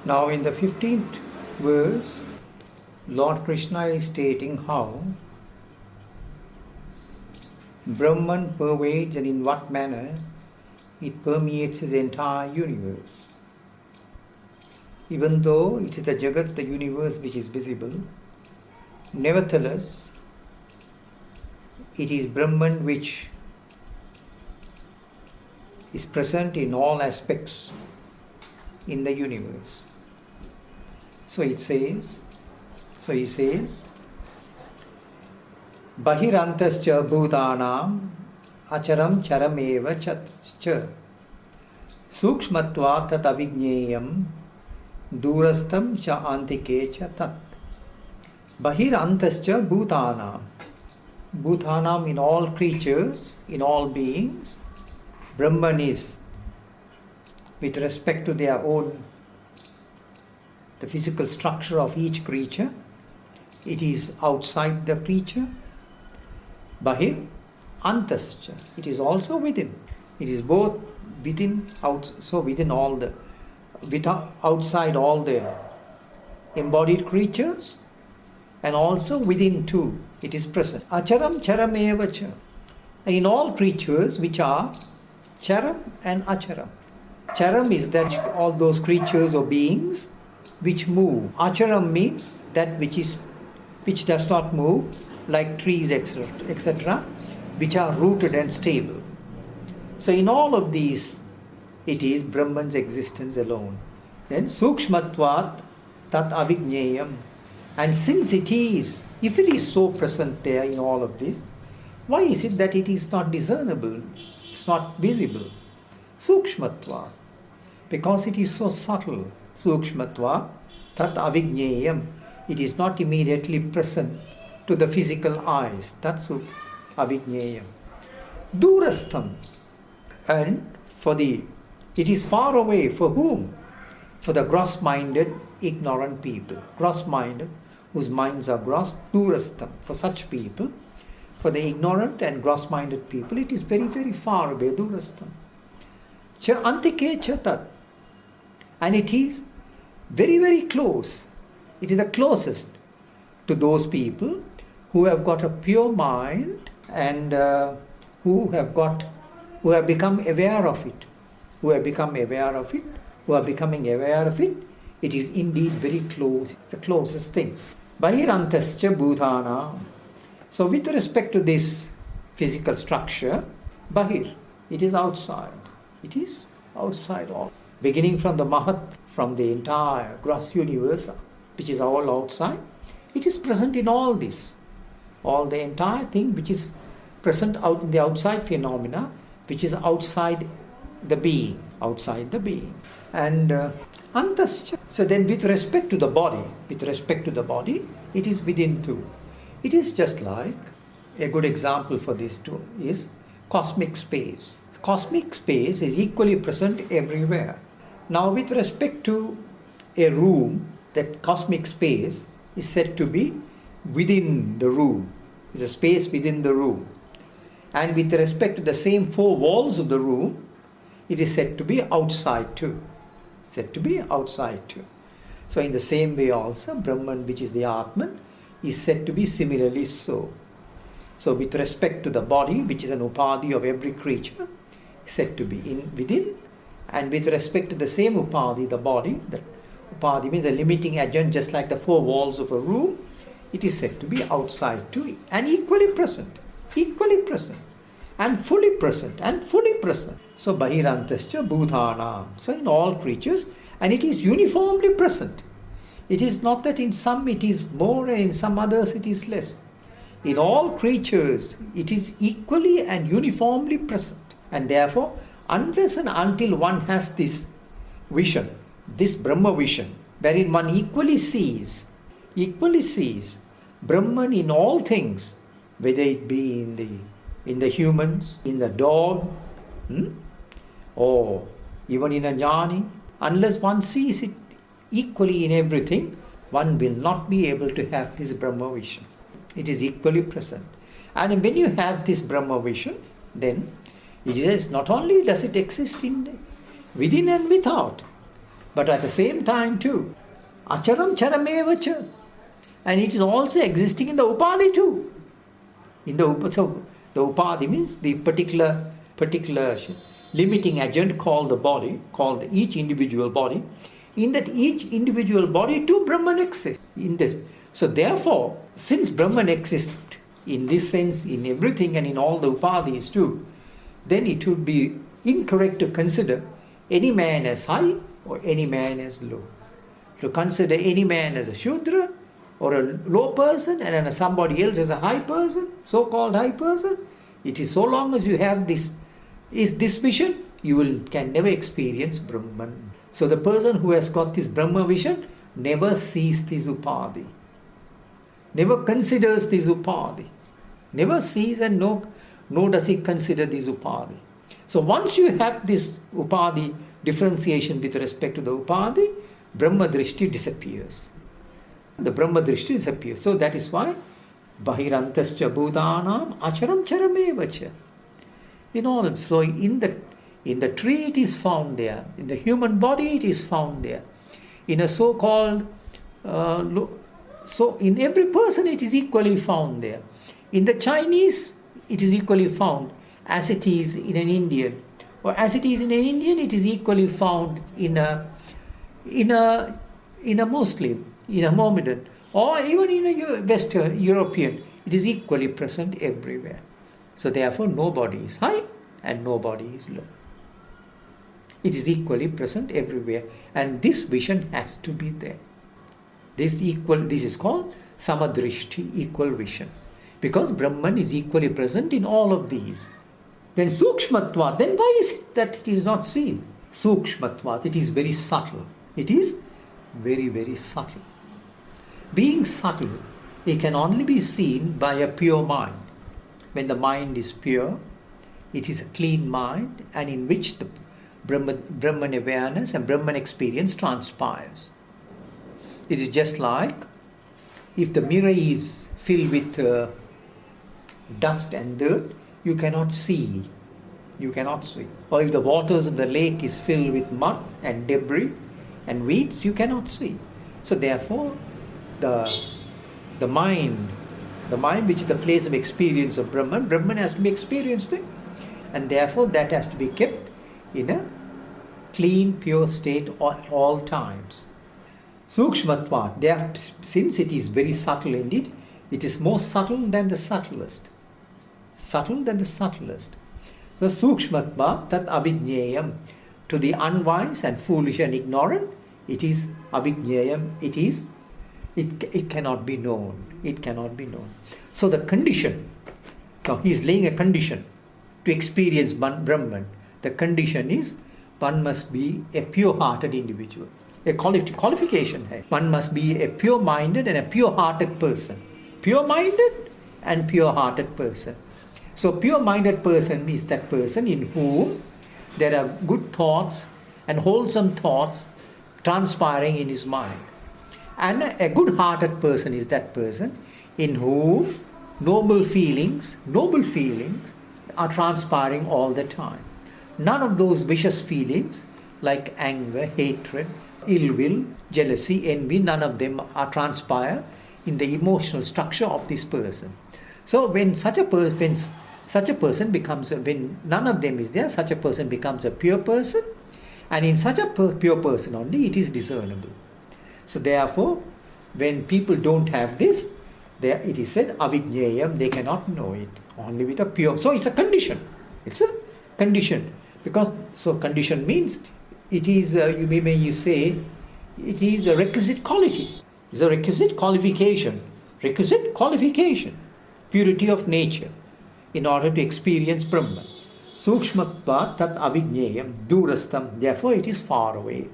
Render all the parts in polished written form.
Now in the 15th verse, Lord Krishna is stating how Brahman pervades and in what manner it permeates his entire universe. Even though it is the Jagat, the universe which is visible, nevertheless, it is Brahman which is present in all aspects in the universe. So he says, Bahirantascha bhutanam acharam charameva cha sukshmatva tat avijneyam durastam cha antike cha tat. Bahirantascha bhutanam. Bhutanam, in all creatures, in all beings, Brahman is, with respect to their own, the physical structure of each creature, it is outside the creature. Bahir antascha. It is also within. It is both within, within all the, outside all the embodied creatures, and also within too. It is present. Acharam charameva cha. And in all creatures which are charam and acharam. Charam is that all those creatures or beings which move. Acharam means that which does not move, like trees, etc., which are rooted and stable. So in all of these, it is Brahman's existence alone. Then sukshmatvat tat avijneyam. And since it is, if it is so present there in all of this, why is it that it is not discernible? It's not visible. Sukshmatva. Because it is so subtle. Sukshmatva tat avijneyam. It is not immediately present to the physical eyes. That's avijneyam. Durastham. And it is far away for whom? For the gross-minded, ignorant people. Gross-minded, whose minds are gross, durastham. For such people, for the ignorant and gross-minded people, it is very, very far away, durastham. Cha antike cha tat. And it is very, very close. It is the closest to those people who have got a pure mind and who have become aware of it. Who are becoming aware of it, it is indeed very close. It's the closest thing. Bahirantascha bhutana. So with respect to this physical structure, bahir, it is outside. It is outside all. Beginning from the Mahat, from the entire gross universe, which is all outside, it is present in all this. All the entire thing which is present out in the outside phenomena, which is outside the being. And antascha. So then with respect to the body, it is within too. It is just like, a good example for this too is cosmic space. Cosmic space is equally present everywhere. Now with respect to a room, that cosmic space is said to be within the room. It's a space within the room. And with respect to the same four walls of the room, it is said to be outside too. So in the same way also, Brahman, which is the Atman, is said to be similarly so. So with respect to the body, which is an upadhi of every creature, is said to be within. And with respect to the same upadhi, the body, that upadhi means a limiting agent, just like the four walls of a room, it is said to be outside too, and equally present, and fully present. So bahirantascha bhutanam. So in all creatures, and it is uniformly present. It is not that in some it is more and in some others it is less. In all creatures, it is equally and uniformly present. And therefore, unless and until one has this vision, this Brahma vision, wherein one equally sees Brahman in all things, whether it be in the humans, in the dog, or even in a jnani, unless one sees it equally in everything, one will not be able to have this Brahma vision. It is equally present. And when you have this Brahma vision, then it is not only does it exist within and without, But at the same time too, acharam charamevacha. And it is also existing in the upadhi too. So the upadhi means the particular limiting agent called the body, called each individual body. In that each individual body too Brahman exists in this. So therefore, since Brahman exists in this sense, in everything and in all the upadhis too, then it would be incorrect to consider any man as high or any man as low. To consider any man as a Shudra or a low person and then somebody else as a high person, so-called high person, it is so long as you have this vision, you can never experience Brahman. So the person who has got this Brahma vision never sees this upadhi, never considers this upadhi, never sees and nor does he consider this upadhi. So once you have this upadhi differentiation with respect to the upadhi, Brahma Drishti disappears. The Brahma Drishti disappears. So that is why Bahirantascha Bhutanam Acharam Charamevacha. In all, so in the tree it is found there, in the human body it is found there, in a so-called, so in every person it is equally found there. In the Chinese it is equally found as it is in an Indian, or as it is in an Indian it is equally found in a Muslim, in a Mohammedan, or even in a Western European. It is equally present everywhere. So therefore nobody is high and nobody is low. It is equally present everywhere, and this vision has to be there. This is called Samadrishti, equal vision, because Brahman is equally present in all of these. Then Sukshmatva, then why is it that it is not seen? Sukshmatva, it is very subtle. It is very, very subtle. Being subtle, it can only be seen by a pure mind. When the mind is pure, it is a clean mind, and in which the Brahman awareness and Brahman experience transpires. It is just like if the mirror is filled with dust and dirt, you cannot see. You cannot see. Or if the waters of the lake is filled with mud and debris and weeds, you cannot see. So therefore, the mind which is the place of experience of Brahman has to be experienced in, and therefore that has to be kept in a clean, pure state at all times. Sukshmatva, since it is very subtle indeed, it is more subtle than the subtlest. Subtle than the subtlest. So Sukshmatva, tat avijneyam, to the unwise and foolish and ignorant, it is avijneyam, it cannot be known. It cannot be known. So the condition, now he is laying a condition to experience Brahman. The condition is one must be a pure-hearted individual. A qualification hai. One must be a pure-minded and a pure-hearted person. Pure-minded and pure-hearted person. So pure-minded person is that person in whom there are good thoughts and wholesome thoughts transpiring in his mind. And a good-hearted person is that person in whom noble feelings are transpiring all the time. None of those vicious feelings like anger, hatred, ill will, jealousy, envy, none of them are transpire in the emotional structure of this person. So when none of them is there, such a person becomes a pure person, and in such a pure person only it is discernible. So therefore, when people don't have this, it is said avijneyam, they cannot know it only with a pure. So it's a condition. It's a condition, because so condition means it is you say it is a requisite quality. It's a requisite qualification. Purity of nature in order to experience Brahman. Sukshmatva tat avijneyam durastam. Therefore, it is far away.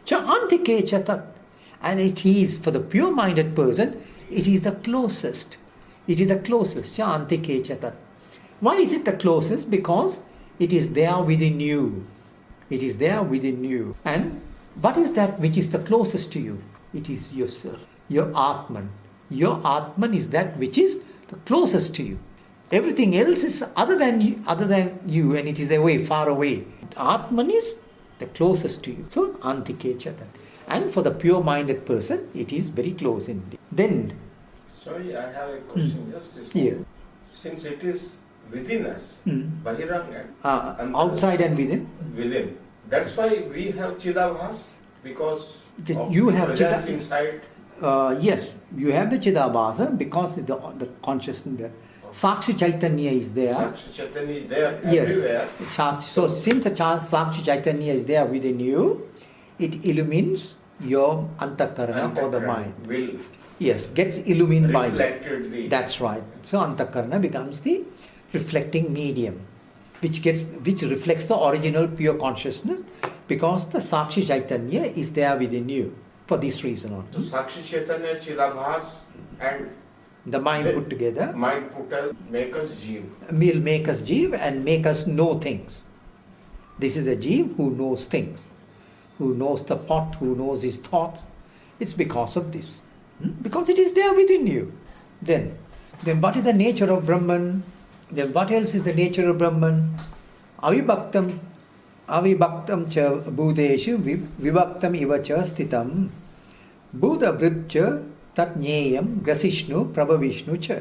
Cha antike cha tat. And it is, for the pure-minded person, it is the closest. It is the closest. Cha antike cha tat. Why is it the closest? Because it is there within you. It is there within you. And what is that which is the closest to you? It is yourself. Your Atman. Your Atman is that which is the closest to you. Everything else is other than you, and it is away, far away. Atman is the closest to you. So, Antikecha. And for the pure-minded person, it is very close indeed. Then, sorry, I have a question. Just this yeah. one. Since it is within us, Bahirang and outside and within. Within. That's why we have Chidabhas, because of You the have presence Chida- inside. Yes, you have the Chidabhasa because the consciousness, the Sakshi Chaitanya is there. Sakshi Chaitanya is there Yes. everywhere. So since the Sakshi Chaitanya is there within you, it illumines your antakarana or the mind. Will Yes, gets illumined by this. reflected the. That's right. So antakarana becomes the reflecting medium, which reflects the original pure consciousness, because the Sakshi Chaitanya is there within you for this reason So only. Sakshi Chaitanya, Chidabhas and The mind the put together mind put out make us Jeev. will make us Jeev and make us know things. This is a Jeev who knows things, who knows the pot, who knows his thoughts. It's because of this. Because it is there within you. Then what is the nature of Brahman? Then what else is the nature of Brahman? Avibhaktam cha bhuteshu vibhaktam iva cha sthitam Buddha vritcha tat nyeyam grasishnu prabhavishnu cha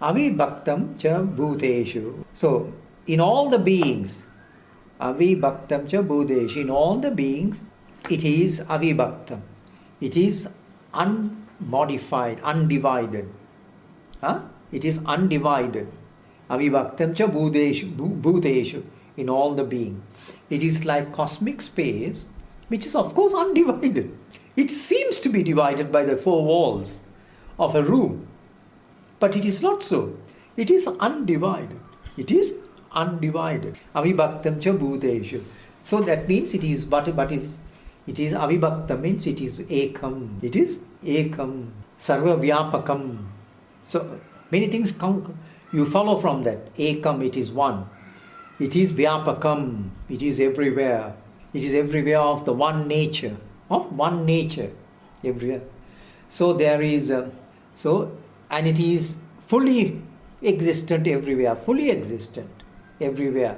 avibhaktam cha bhuteshu. So in all the beings, avibhaktam cha bhuteshu, in all the beings it is avibhaktam. It is unmodified, undivided. It is undivided. Avibhaktam cha bhuteshu, in all the being. It is like cosmic space, which is of course undivided. It seems to be divided by the four walls of a room, but it is not so. It is undivided. It is undivided. Avibhaktam cha bhuteshu. So that means it is it is avibhaktam, means it is ekam. It is ekam, sarva vyapakam. So many things come, you follow from that. Ekam, it is one. It is vyapakam. It is everywhere. It is everywhere of the one nature. Of one nature. Everywhere. So there is and it is fully existent everywhere. Fully existent everywhere.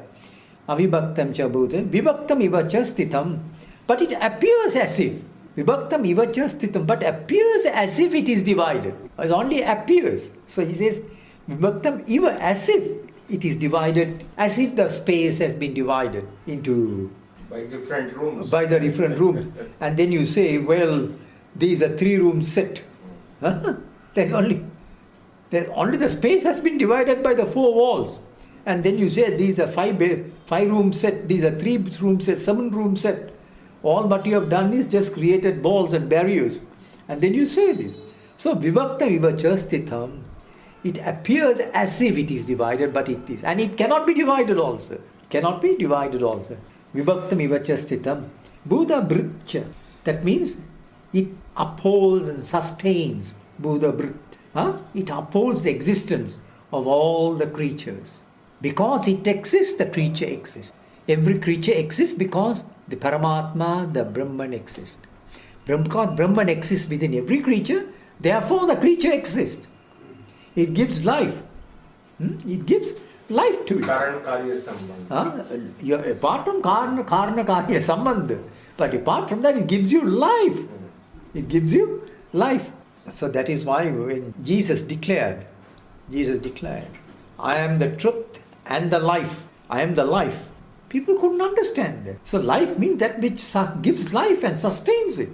Avibhaktam cha bhute. Vibhaktam iva cha sthitam. But it appears as if. Vibhaktam iva cha sthitam. But appears as if it is divided. It only appears. So he says, Vibhaktam iva, as if it is divided, as if the space has been divided into By different rooms. by the different rooms. And then you say, well, these are 3-room set. There's only the space has been divided by the 4 walls. And then you say these are 5-room set, these are 3-room set, 7-room set. All what you have done is just created walls and barriers. And then you say this. So vibhakta viva cha sthitam. It appears as if it is divided, but it is. And it cannot be divided also. Cannot be divided also. Vibhaktam iva cha sthitam. Buddha britcha. That means it upholds and sustains. Buddha brit. It upholds the existence of all the creatures. Because it exists, the creature exists. Every creature exists because the Paramatma, the Brahman exists. Because Brahman exists within every creature, therefore the creature exists. It gives life. It gives life to it. Karana Karya Sambandha. Apart from Karana Karya Sambandha, but apart from that, it gives you life. It gives you life. So that is why when Jesus declared, I am the truth and the life. I am the life. People couldn't understand that. So life means that which gives life and sustains it.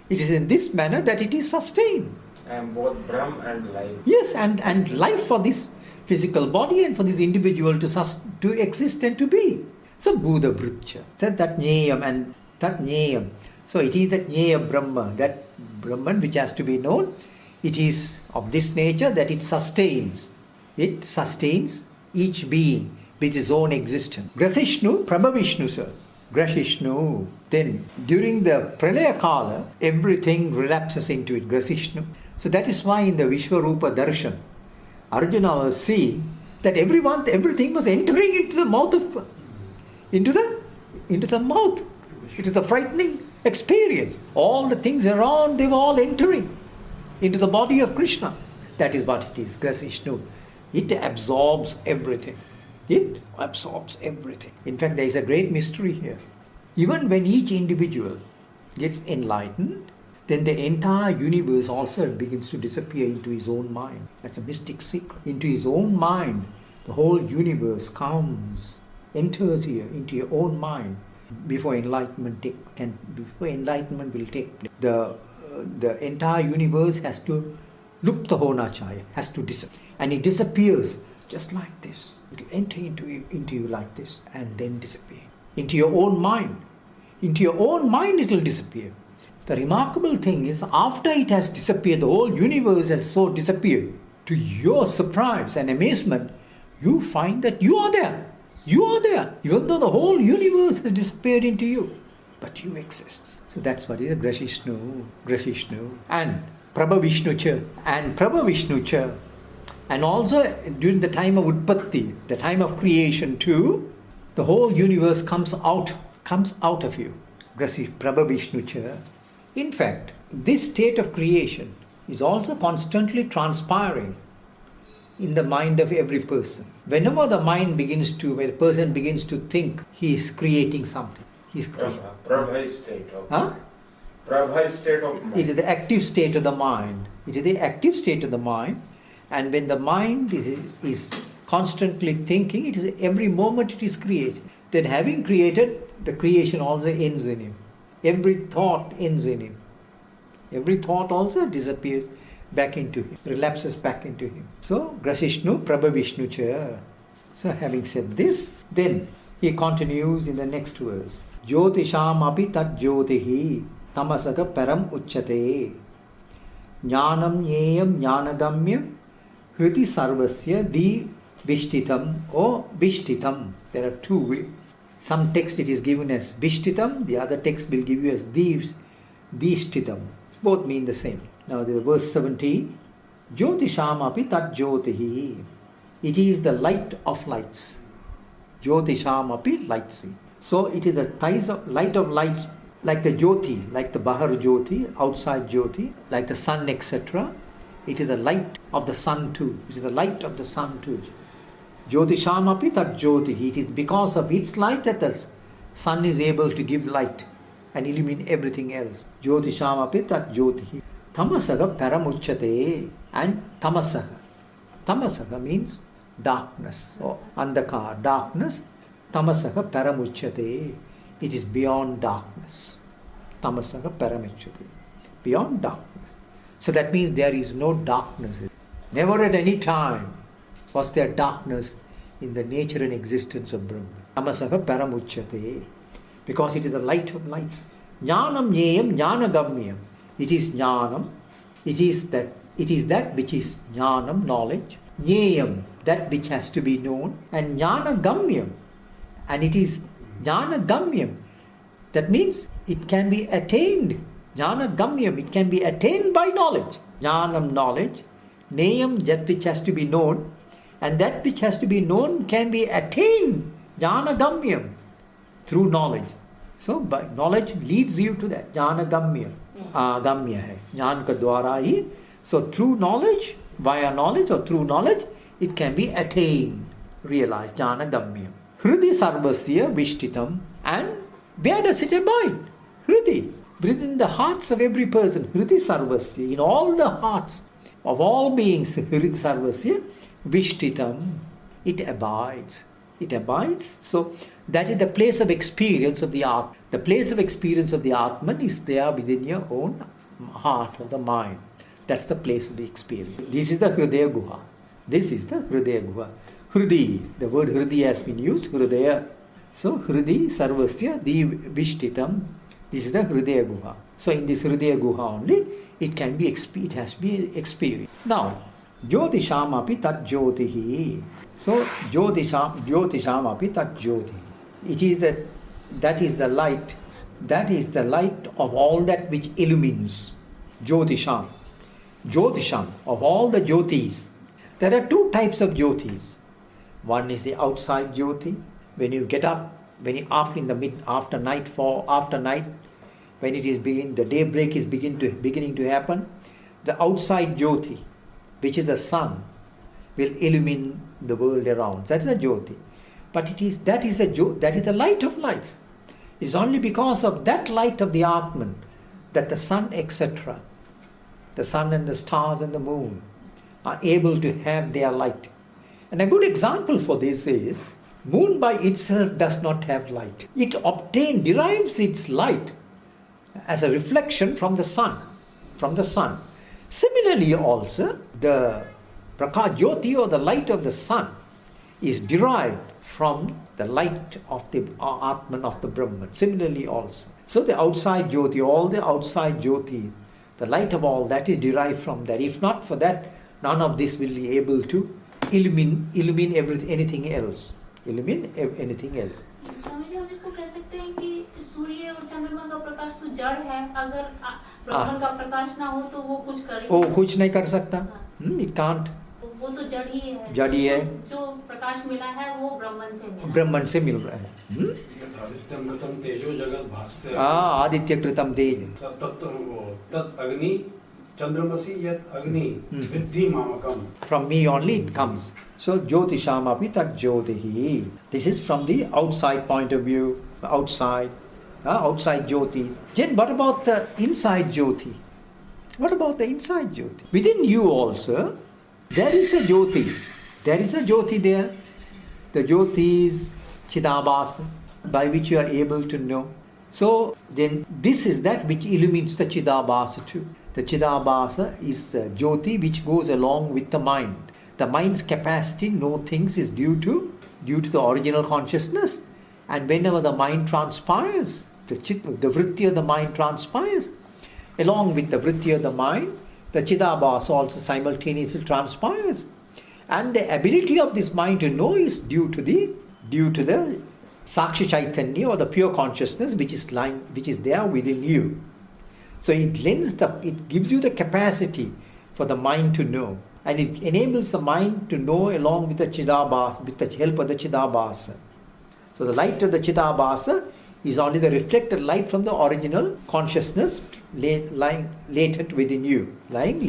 It is in this manner that it is sustained. I am both Brahm and life. Yes, and life for this physical body and for this individual to exist and to be. So Buddha Britcha, that Jneyam and that Jneyam. So it is that Jneya Brahma, that Brahman which has to be known. It is of this nature that it sustains. It sustains each being with his own existence. Grasishnu, Prabhavishnu, sir. Grasishnu. Then during the Pralaya Kala, everything relapses into it. Grasishnu. So that is why in the Vishwarupa Darshan, Arjuna was seeing that everything was entering into the mouth of, into the mouth. It is a frightening experience. All the things around, they were all entering into the body of Krishna. That is what it is, Grasishnu. It absorbs everything. It absorbs everything. In fact, there is a great mystery here. Even when each individual gets enlightened, then the entire universe also begins to disappear into his own mind. That's a mystic secret. Into his own mind, the whole universe comes, enters here into your own mind before enlightenment will take place. The entire universe has to lupta hona chahiye, has to disappear, and it disappears just like this. It will enter into you like this and then disappear into your own mind. Into your own mind it will disappear. The remarkable thing is, after it has disappeared, the whole universe has so disappeared. To your surprise and amazement, you find that you are there. You are there, even though the whole universe has disappeared into you. But you exist. So that's what is Grashishnu, and Prabhavishnu cha, and Prabhavishnu cha. And also during the time of Utpatti, the time of creation too, the whole universe comes out of you. Prabhavishnu cha. In fact, this state of creation is also constantly transpiring in the mind of every person. Whenever when a person begins to think, he is creating something. He is creating. Prabha state of mind. It is the active state of the mind. It is the active state of the mind. And when the mind is constantly thinking, it is every moment it is created. Then having created, the creation also ends in him. Every thought ends in him. Every thought also disappears back into him, relapses back into him. So, Grashishnu Prabhavishnu cha. So, having said this, then he continues in the next verse. Jyotisham api tat jyotihi tamasaka param uchyate jnanam nyeyam jnanagamyam hriti sarvasya di vishtitam or vishtitam. There are two. Some text it is given as vishtitam, the other text will give you as dishtitam. Both mean the same. Now the verse 17, Jyotisham api tat jyotihi. It is the light of lights. Jyotisham api lights. So it is the light of lights, like the jyoti, like the bahar jyoti, outside jyoti, like the sun, etc. It is the light of the sun too. It is the light of the sun too. Jyotisham api tat jyotihi. It is because of its light that the sun is able to give light and illumine everything else. Jyotisham api tat jyotihi. Tamasaga paramuchyate. And tamasaga. Tamasaga means darkness or andhakar, darkness. Tamasaga paramuchyate. It is beyond darkness. Tamasaga paramuchyate. Beyond darkness. So that means there is no darkness. Never at any time was there darkness in the nature and existence of Brahma. Tamasaga paramuchyate. Because it is the light of lights. Jnanam nyeyam jnanagamyam. It is jnanam. It is that which is jnanam, knowledge. Nyeyam, that which has to be known. And jnanagamyam. And it is jnanagamyam. That means it can be attained. Jnanagamyam, it can be attained by knowledge. Jnanam, knowledge. Neyam, that which has to be known. And that which has to be known can be attained. Jnanagamyam, through knowledge. So, by knowledge leads you to that. Jnanagamya. Gamya hai. Jnan ka dwara hi. So, through knowledge, via knowledge or through knowledge, it can be attained, realized. Jnanagamya. Hridi sarvasya vishtitam. And where does it abide? Hridi. Within the hearts of every person. Hridi sarvasya. In all the hearts of all beings. Hridi sarvasya vishtitam. It abides. It abides. So, that is the place of experience of the Atman. The place of experience of the Atman is there within your own heart or the mind. That's the place of the experience. This is the Hridaya Guha. This is the Hridaya Guha. Hridi. The word Hridi has been used. Hridaya. So, Hridi Sarvasya Di Vishtitam. This is the Hridaya Guha. So, in this Hridaya Guha only, it has to be experienced. Now, Jyotisham api tat jyotihi. So, Jyotisham api tat jyotihi. That is the light. That is the light of all that which illumines. Jyotisham. Jyotisham, of all the jyotis. There are two types of jyotis. One is the outside jyoti. When you get up, after night, when it is the daybreak is beginning to happen, the outside jyoti, which is the sun, will illumine the world around. That is the jyoti. But that is the light of lights. It's only because of that light of the Atman that the sun, etc., the sun and the stars and the moon are able to have their light. And a good example for this is, moon by itself does not have light. It derives its light as a reflection from the sun. Similarly also, the Prakaj Jyoti, or the light of the sun, is derived from the light of the Atman, of the Brahman. Similarly also. So the outside Jyoti, all the outside Jyoti, the light of all that is derived from that. If not for that, none of this will be able to illumine anything else. Illumine anything else. Swami ji, हम इसको कह सकते हैं कि सूर्य और चंद्रमा का प्रकाश तो जड़ है, अगर ब्रह्मन का प्रकाश ना हो तो वो कुछ कर कुछ नहीं कर सकता. It can't. वो तो जड़ ही है. जड़ ही है. जो प्रकाश मिला है वो ब्रह्मन से मिल रहा है. आदित्यम कृतम तेजो जगत भास्कर. आदित्य कृतम तेज. तत् अग्नि चंद्रमसि यत् अग्नि विद्धि मामकम. From me only it comes. So Jyotisham api tat Jyotihi. This is from the outside point of view. Outside Jyoti. Then what about the inside Jyoti? What about the inside Jyoti? Within you also, there is a Jyoti. There is a Jyoti there. The Jyoti is Chidabhasa, by which you are able to know. So then this is that which illumines the Chidabhasa too. The Chidabhasa is a Jyoti which goes along with the mind. The mind's capacity to know things is due to the original consciousness. And whenever the mind transpires, the vritti of the mind transpires, along with the vritti of the mind, the Chidabhasa also simultaneously transpires. And the ability of this mind to know is due to the Sakshi Chaitanya, or the pure consciousness which is there within you. So it gives you the capacity for the mind to know, and it enables the mind to know along with the Chidabhasa, with the help of the Chidabhasa. So the light of the Chidabhasa is only the reflected light from the original consciousness lying latent within you, lying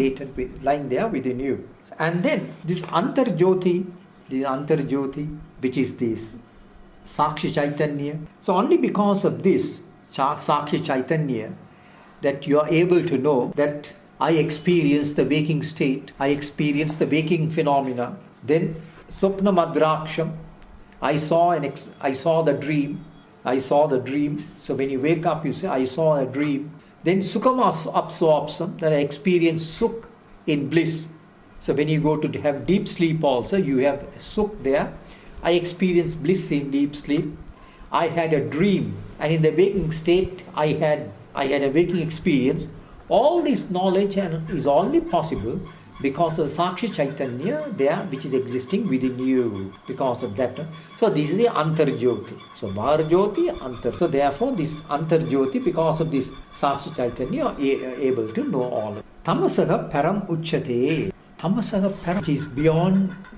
there within you. And then this Antarjyoti, which is this Sakshi Chaitanya. So only because of this Sakshi Chaitanya that you are able to know that I experience the waking state, I experience the waking phenomena. Then Swapna Madraksham, I saw the dream. So when you wake up, you say, I saw a dream. Then Sukham Apswapsam, that I experience Sukh in bliss. So when you go to have deep sleep also, you have Sukh there. I experience bliss in deep sleep. I had a dream, and in the waking state, I had a waking experience. All this knowledge is only possible because of Sakshi Chaitanya there, which is existing within you. Because of that. So this is the Antarjyoti. So Maharjyoti, Antar. So therefore this Antarjyoti, because of this Sakshi Chaitanya, are able to know all. Tamasaha param uchyate. Tamasaha param,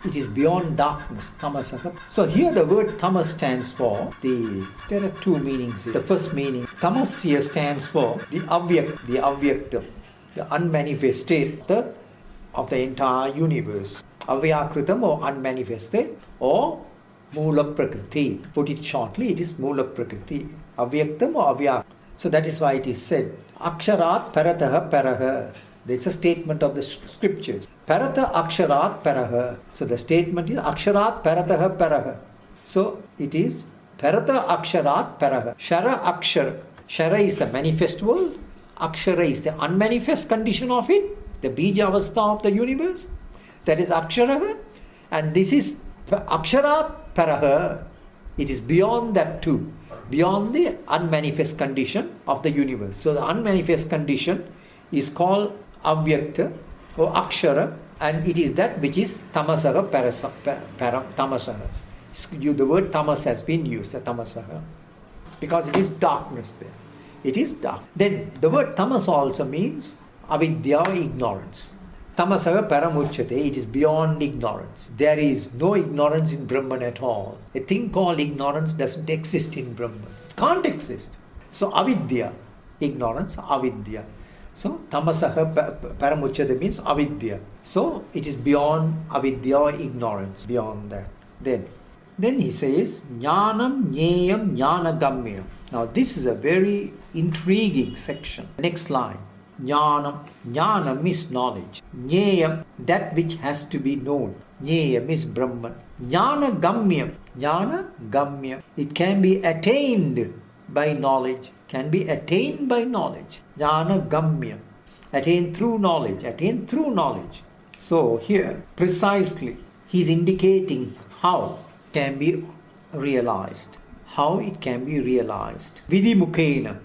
it is beyond darkness. Tamasaha. So here the word tamas stands for there are two meanings. The first meaning, tamas here stands for the avyakta, the unmanifested of the entire universe. Avyakritam, or unmanifested, or Mula Prakriti. Put it shortly, it is Mula Prakriti. Avyaktam or Avyak. So that is why it is said, Aksharat Parataha Paraha. There is a statement of the scriptures. Parata Aksharat Paraha. So the statement is Aksharat Parataha Paraha. So it is Parata Aksharat Paraha. Shara Akshara. Shara is the manifest world. Akshara is the unmanifest condition of it. The Bija Avastha of the universe. That is Akshara. And this is Aksharat Paraha. It is beyond that too. Beyond the unmanifest condition of the universe. So the unmanifest condition is called Avyakta or Akshara, and it is that which is Tamasaha Tamasaha. The word tamas has been used, Tamasaha, because it is darkness there. It is dark. Then the word tamas also means avidya, ignorance. Tamasaha paramuchyate, it is beyond ignorance. There is no ignorance in Brahman at all. A thing called ignorance doesn't exist in Brahman. It can't exist. So avidya, ignorance, avidya. So tamasaha paramuchyate means avidya. So it is beyond avidya, ignorance, beyond that. Then Then he says, Jnanam Jneyam Jnanagamyam. Now this is a very intriguing section. Next line. Jnanam. Jnanam is knowledge. Jneyam, that which has to be known. Jneyam is Brahman. Jnanagamyam. Jnanagamyam. It can be attained by knowledge. Can be attained by knowledge. Jnanagamyam. Attained through knowledge. Attained through knowledge. So here, precisely, he is indicating how can be realized. How it can be realized. Vidhi Mukhena.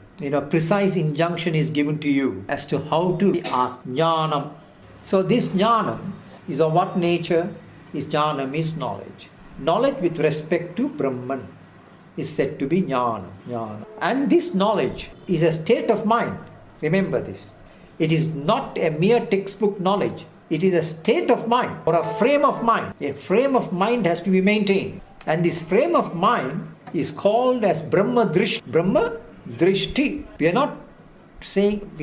Precise injunction is given to you as to how to jnanam. So this jnanam is of what nature? Jnanam is knowledge. Knowledge with respect to Brahman is said to be jnana. And this knowledge is a state of mind. Remember this. It is not a mere textbook knowledge. It is a state of mind or a frame of mind. A frame of mind has to be maintained. And this frame of mind is called as Brahma Drishti. Brahma Drishti. We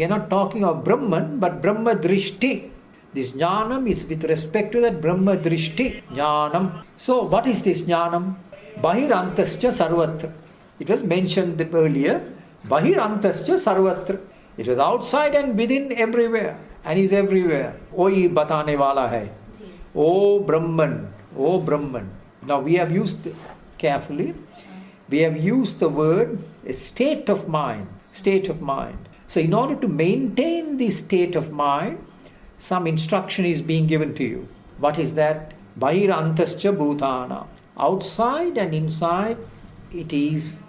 are not talking of Brahman, but Brahma Drishti. This jnanam is with respect to that Brahma Drishti. Jnanam. So what is this jnanam? Bahirantascha sarvatra. It was mentioned earlier. Bahirantascha sarvatra. It was outside and within everywhere. And is everywhere. Oi batane wala hai. O Brahman. O Brahman. Now we have used carefully. We have used the word a state of mind. State of mind. So in order to maintain this state of mind, some instruction is being given to you. What is that? Bahirantascha bhutana. Outside and inside, it is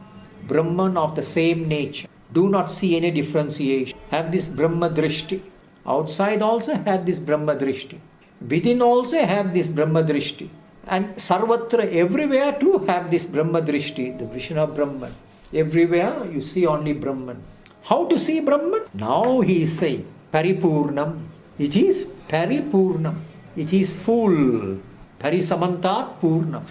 Brahman of the same nature. Do not see any differentiation. Have this Brahma Drishti. Outside also have this Brahma Drishti. Within also have this Brahma Drishti. And Sarvatra, everywhere too have this Brahma Drishti, the vision of Brahman. Everywhere you see only Brahman. How to see Brahman? Now he is saying, Paripurnam. It is Paripurnam. It is full. Parisamantat Purnam.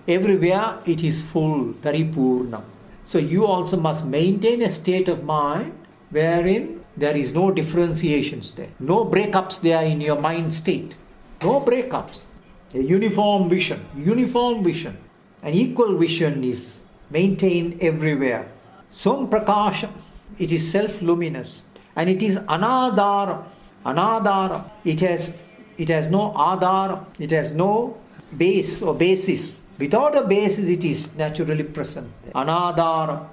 Everywhere it is full. Paripurnam. So you also must maintain a state of mind wherein there is no differentiations there. No breakups there in your mind state. No breakups. A uniform vision. Uniform vision. An equal vision is maintained everywhere. Som Prakasham. It is self-luminous. And it is Anadara. Anadara. It has no Adara. It has no base or basis. Without a basis, it is naturally present. Anadara.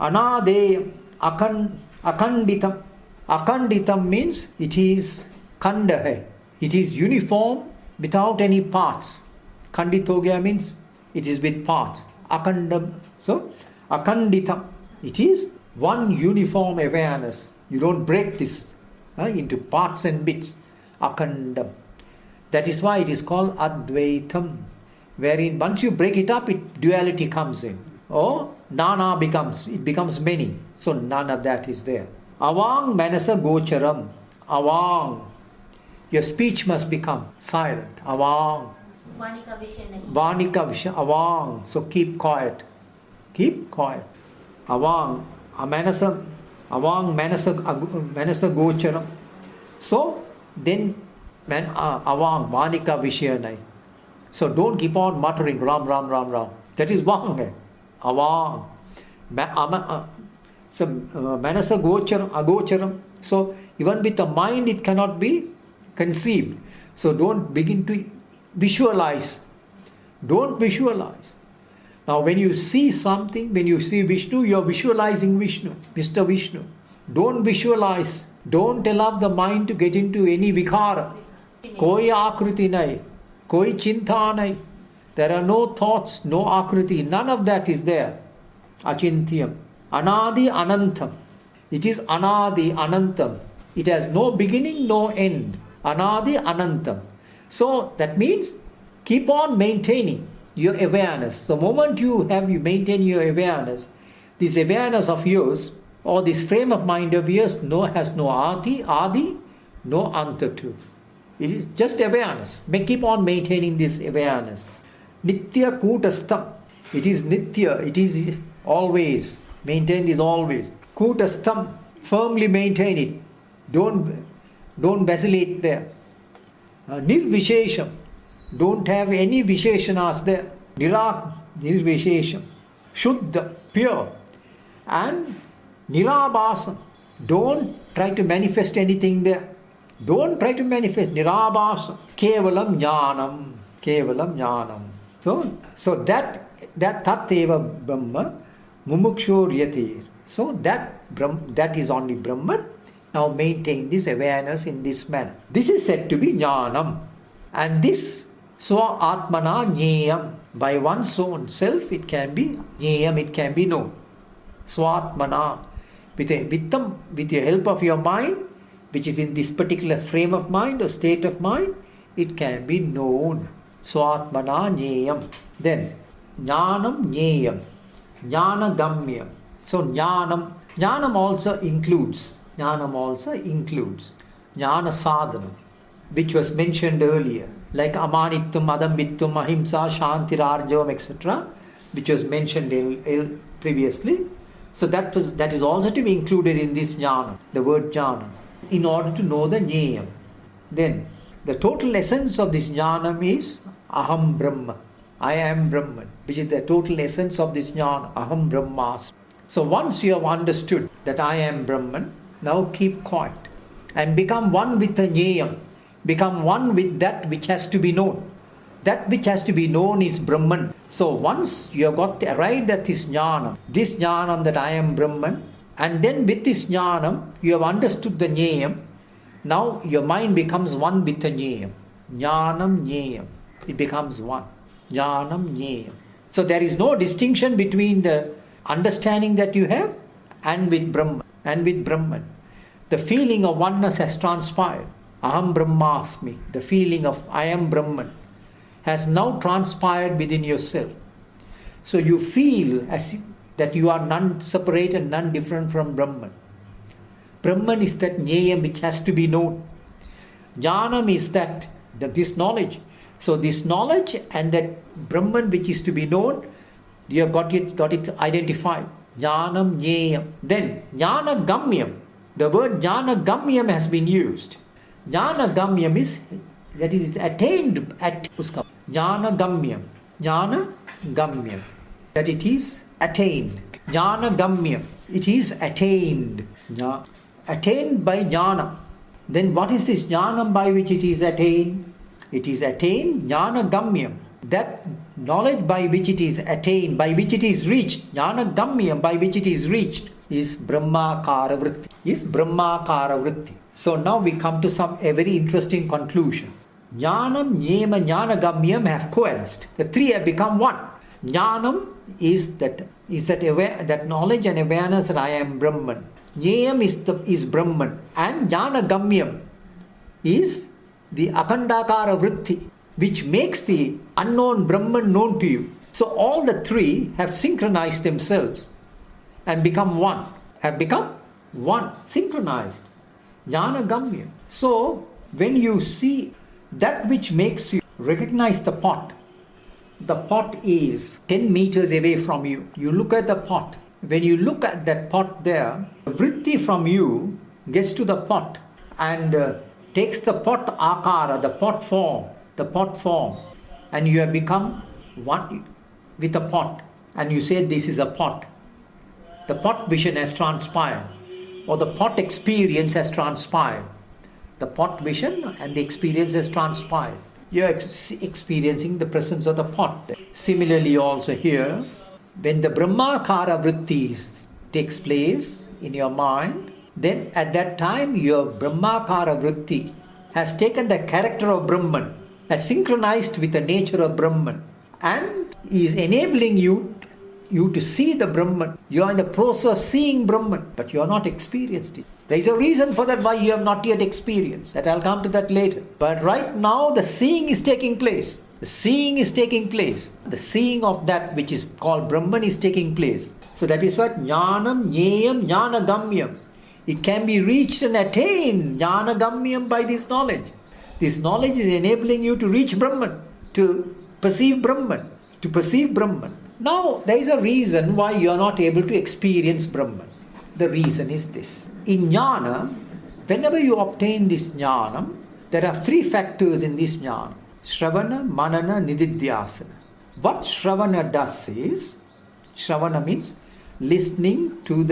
Anadeyam. Akanditam. Akanditam means it is khanda hai. It is uniform without any parts. Kanditogya means it is with parts. Akandam. So, akanditam. It is one uniform awareness. You don't break this into parts and bits. Akandam. That is why it is called Advaitam. Wherein once you break it up, duality comes in. Or nana it becomes many. So none of that is there. Avang manasa gocharam. Avang. Your speech must become silent. Avang. Vanika Vishay nahi. Vanika Vishay. Avang. So keep quiet. Keep quiet. Avang. Manasa. Avang manasa gocharam. So then avang. Vanika Vishay nahi. So don't keep on muttering Ram, Ram, Ram, Ram. That is Vang. Avang. So Manasa Agocharam. So even with the mind it cannot be conceived. So don't begin to visualize. Don't visualize. Now when you see something, when you see Vishnu, you are visualizing Vishnu, Mr. Vishnu. Don't visualize. Don't allow the mind to get into any vikara. Koi akruti nahi. Koi chinta nahi. There are no thoughts, no akriti. None of that is there. Achintyam. Anadi anantam. It is anadi anantam. It has no beginning, no end. Anadi anantam. So that means keep on maintaining your awareness. The moment you maintain your awareness, this awareness of yours or this frame of mind of yours has no adi, no anta too. It is just awareness. Keep on maintaining this awareness. Nitya Kutastam. It is Nitya. It is always. Maintain this always. Kutastam. Firmly maintain it. Don't vacillate there. Nirvishesham. Don't have any Visheshanas there. Nirvishesham, Shuddha, pure, and Nirabhasam. Don't try to manifest anything there. Don't try to manifest. Nirabhasam. Kevalam Jnanam. Kevalam Jnanam. So that Tatteva Brahma Mumukshur Yatir. So that is only Brahman. Now maintain this awareness in this manner. This is said to be Jnanam. And this Swa Atmana Jneyam. By one's own self it can be Jneyam, it can be known. Swatmana. With the help of your mind, which is in this particular frame of mind or state of mind, it can be known. Swatmana Jneyam. Then Jnanam Jneyam. Jnana Gamyam. So Jnanam also includes Jnana Sadhanam, which was mentioned earlier, like Amanittum, Adambittum, Ahimsa, Shantirarjavam, etc., which was mentioned previously. So that is also to be included in this Jnana, the word Jnana, in order to know the Jneyam. Then the total essence of this Jnanam is Aham Brahma, I am Brahman, which is the total essence of this Jnana, Aham Brahmasmi. So once you have understood that I am Brahman, now keep quiet and become one with the Jneyam. Become one with that which has to be known. That which has to be known is Brahman. So once you have arrived at this Jnanam that I am Brahman, and then with this Jnanam you have understood the Jneyam, now your mind becomes one with the Jneyam. Jnanam Jneyam. It becomes one. Jnanam Jneyam. So there is no distinction between the understanding that you have and with Brahman. The feeling of oneness has transpired. Aham Brahmasmi, the feeling of I am Brahman, has now transpired within yourself. So you feel as if that you are none separate and none different from Brahman. Brahman is that Jneyam which has to be known. Jnanam is that this knowledge. So this knowledge and that Brahman which is to be known, you have got it identified. Jnanam Jneyam. Then Jnana Gamyam. The word Jnana Gamyam has been used. Jnana Gamyam is that is attained at uska. Jnana Gamyam. Jnana Gamyam. That it is attained. Jnana Gamyam. It is attained. Attained by Jnana. Then what is this Jnanam by which it is attained? It is attained Jnana Gamyam. That knowledge by which it is attained, by which it is reached, Jnana Gamyam by which it is reached, is Brahmakara Vritti. So now we come to a very interesting conclusion. Jnanam, Jnema, Jnana Gamyam have coalesced. The three have become one. Jnanam is that knowledge and awareness that I am Brahman. Jneyam is Brahman. And Jnana Gamyam is the Akhandakara Vritti, which makes the unknown Brahman known to you. So all the three have synchronized themselves and become one. Have become one, synchronized. Jnana Gamyam. So when you see that which makes you recognize the pot is 10 meters away from you. You look at the pot. When you look at that pot there, the vritti from you gets to the pot and takes the pot akara, the pot form, and you have become one with a pot, and you say this is a pot. The pot vision has transpired, or the pot experience has transpired. The pot vision and the experience has transpired. You are experiencing the presence of the pot. Similarly also here, when the Brahmakara Vritti takes place in your mind, then at that time your Brahmakara Vritti has taken the character of Brahman, has synchronized with the nature of Brahman, and is enabling you to see the Brahman. You are in the process of seeing Brahman, but you are not experienced it. There is a reason for that why you have not yet experienced. That I'll come to that later. But right now the seeing is taking place. The seeing is taking place. The seeing of that which is called Brahman is taking place. So that is what Jnanam, Jneyam, Jnana Gamyam. It can be reached and attained, Jnana Gamyam, by this knowledge. This knowledge is enabling you to reach Brahman, to perceive Brahman, Now, there is a reason why you are not able to experience Brahman. The reason is this. In Jnana, whenever you obtain this Jnanam, there are three factors in this Jnana. Shravana, Manana, Nididhyasana. What Shravana does is, Shravana means listening to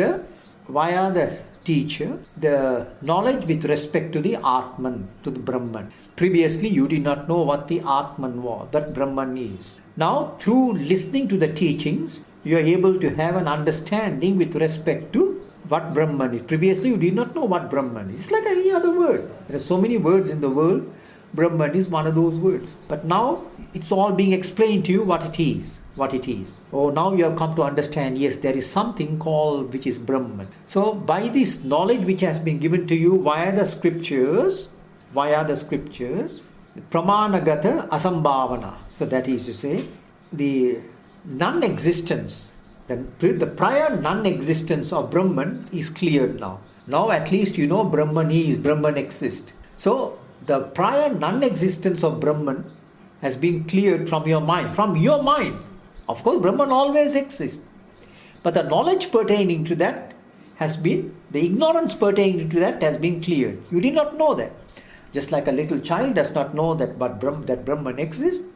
via the teacher, the knowledge with respect to the Atman, to the Brahman. Previously you did not know what the Atman was, what Brahman is. Now through listening to the teachings, you are able to have an understanding with respect to what Brahman is. Previously you did not know what Brahman is. It's like any other word. There are so many words in the world. Brahman is one of those words. But now it's all being explained to you what it is. What it is. Oh, now you have come to understand, yes, there is something called which is Brahman. So by this knowledge which has been given to you via the scriptures, pramanagata asambhavana. So that is to say, the non-existence, the prior non-existence of Brahman is cleared now. Now at least you know Brahman is, Brahman exists. So the prior non-existence of Brahman has been cleared from your mind. From your mind. Of course, Brahman always exists. But the knowledge pertaining to that has been, the ignorance pertaining to that has been cleared. You did not know that. Just like a little child does not know that Brahman exists,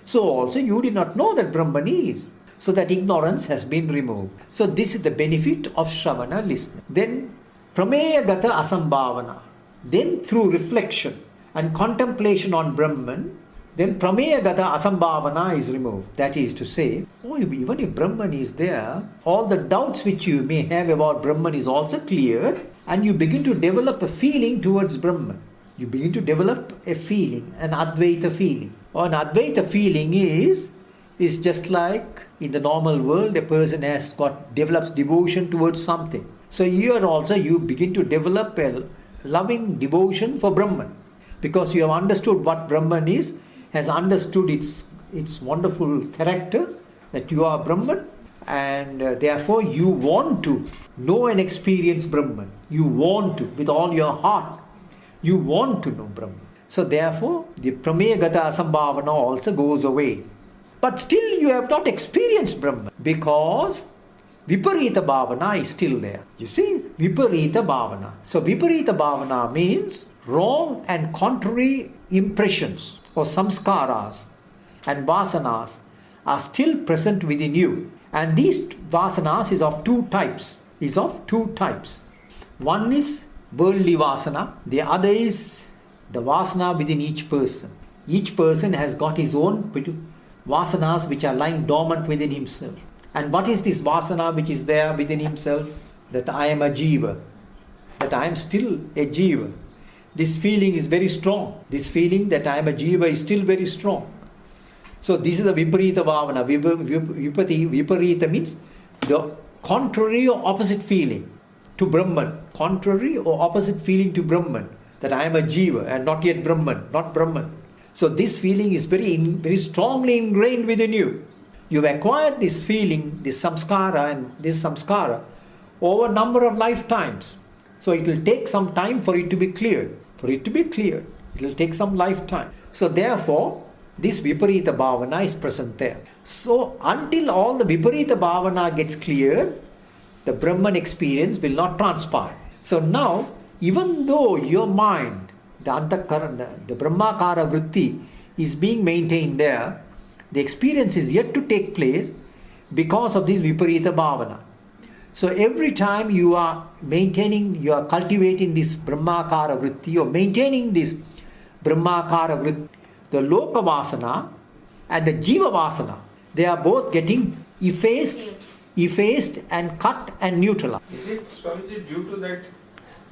so also you did not know that Brahman is. So that ignorance has been removed. So this is the benefit of Shravana listening. Then Prameya Gata Asambhavana. Then through reflection and contemplation on Brahman, then Prameya Gata Asambhavana is removed. That is to say, even if Brahman is there, all the doubts which you may have about Brahman is also cleared, and you begin to develop a feeling towards Brahman. You begin to develop a feeling, an Advaita feeling. Or an Advaita feeling is just like in the normal world, a person develops devotion towards something. So here also you begin to develop a loving devotion for Brahman, because you have understood what Brahman is, has understood its wonderful character, that you are Brahman, and therefore you want to know and experience Brahman. You want to, with all your heart, you want to know Brahman. So therefore, the Prameya Gata Asambhavana also goes away. But still you have not experienced Brahman, because Viparita Bhavana is still there. You see, Viparita Bhavana. So Viparita Bhavana means wrong and contrary impressions or samskaras and vasanas are still present within you. And these vasanas is of two types. One is worldly vasana, the other is the vasana within each person. Each person has got his own vasanas which are lying dormant within himself. And what is this vasana which is there within himself? That I am a jiva, that I am still a jiva. This feeling is very strong. This feeling that I am a jiva is still very strong. So this is the Viparita Bhavana. Viparita means the contrary or opposite feeling to Brahman. Contrary or opposite feeling to Brahman. That I am a jiva and not yet Brahman, not Brahman. So this feeling is very strongly ingrained within you. You've acquired this feeling, this samskara over a number of lifetimes. So it will take some time for it to be cleared. It will take some lifetime. So therefore, this Viparita Bhavana is present there. So until all the Viparita Bhavana gets cleared, the Brahman experience will not transpire. So now, even though your mind, the Antakarana, the Brahmakara Vritti is being maintained there, the experience is yet to take place because of this Viparita Bhavana. So every time you are cultivating this Brahmakara Vritti, or maintaining this Brahmakara Vritti, the Loka Vasana and the Jiva Vasana, they are both getting effaced and cut and neutralized. Is it, Swamiji, due to that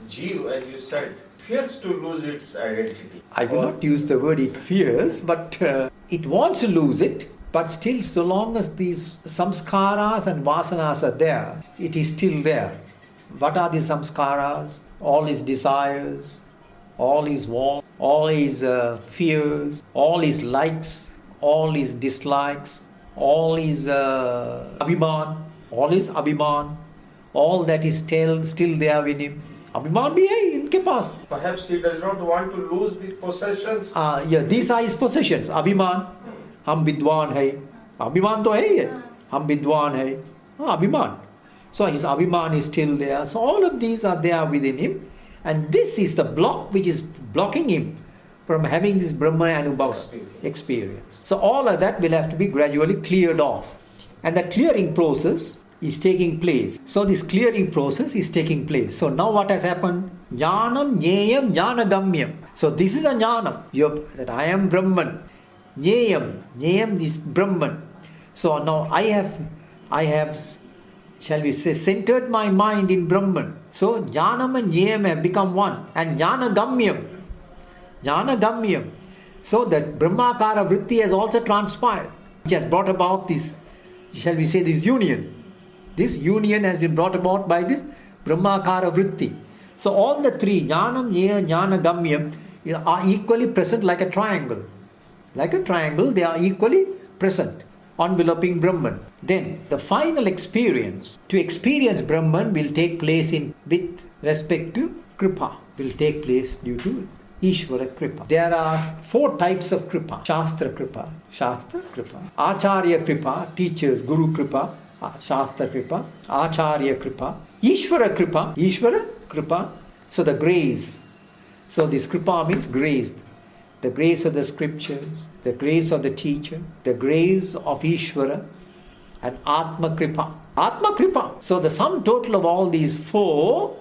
Jiva, as you said, fears to lose its identity? I will not use the word it fears, but it wants to lose it. But still, so long as these samskaras and vasanas are there, it is still there. What are these samskaras? All his desires, all his wants, all his fears, all his likes, all his dislikes, all his abhiman, all that is still there with him. Abhiman bhi hai inke paas. Perhaps he does not want to lose the possessions. Yes, these are his possessions. Abhiman. हम विद्वान है, अभिमान तो है ये, हम विद्वान है, अभिमान. So his abhiman is still there. So all of these are there within him, and this is the block which is blocking him from having this Brahma Anubhava experience. So all of that will have to be gradually cleared off. And the clearing process is taking place. So this clearing process is taking place. So now what has happened? Jnanam, Jneyam, Jnanagamyam. So this is a Jnanam, that I am Brahman. Jneyam is Brahman. So now I have, shall we say, centered my mind in Brahman. So Jnanam and Jneyam have become one. And Jnanagamyam. So that Brahmakara Vritti has also transpired, which has brought about this, shall we say, this union. This union has been brought about by this Brahmakara Vritti. So all the three, Jnanam, Jneyam, Jnanagamyam, are equally present like a triangle. Like a triangle, they are equally present, enveloping Brahman. Then the final experience, to experience Brahman, will take place with respect to Kripa, will take place due to Ishvara Kripa. There are 4 types of Kripa. Shastra Kripa, Acharya Kripa, teachers, Guru Kripa, Shastra Kripa, Acharya Kripa, Ishvara Kripa, so the grace. So this Kripa means grace. The grace of the scriptures, the grace of the teacher, the grace of Ishvara, and Atma Kripa. So the sum total of all these 4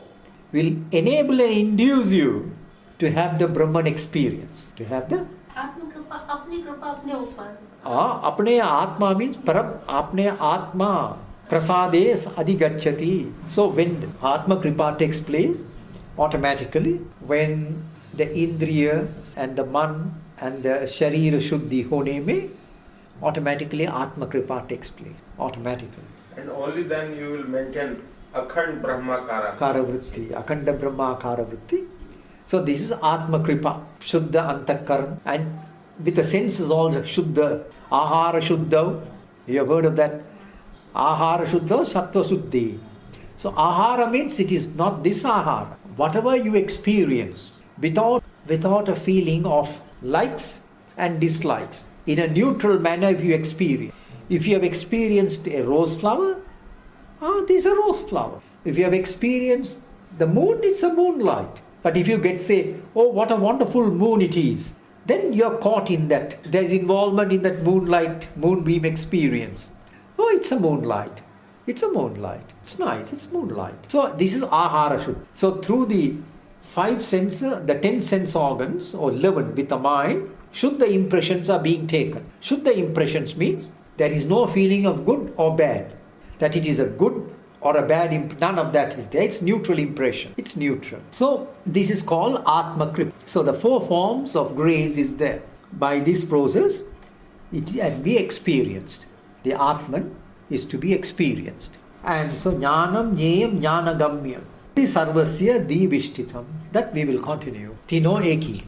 will enable and induce you to have the Brahman experience. To have the आत्मकृपा, अपनी कृपा अपने ऊपर. Apne Atma means Param, Apne Atma Prasades Adhigacchati. So when Atma Kripa takes place, automatically, when the Indriyas and the Man and the Sharira Shuddhi hone mein, automatically Atma Kripa takes place. Automatically. And only then you will maintain Akhand Brahmakara. Karavritti, Akhanda Brahma Karavritti. So this is Atma Kripa, Shuddha Antakaran, and with the senses also Shuddha, Ahara Shuddha. You have heard of that? Ahara Shuddha, Sattva Shuddhi. So Ahara means it is not this Ahara. Whatever you experience, without a feeling of likes and dislikes, in a neutral manner if you experience. If you have experienced a rose flower, this is a rose flower. If you have experienced the moon, it's a moonlight. But if you say, oh, what a wonderful moon it is, then you are caught in that. There's involvement in that moonbeam experience. Oh, it's a moonlight. It's nice, it's moonlight. So this is Ahara Shuddha. So through the 5 senses, the 10 sense organs, or 11 with the mind, Shuddha impressions are being taken. Shuddha impressions means there is no feeling of good or bad. That it is a good or a bad, none of that is there. It's neutral impression. It's neutral. So this is called Atma Kripa. So the 4 forms of grace is there. By this process, it can be experienced. The Atman is to be experienced. And so Jnanam, Jneyam, Jnanagamyam. Sarvasya Divishtitam. That we will continue. Tino Eki.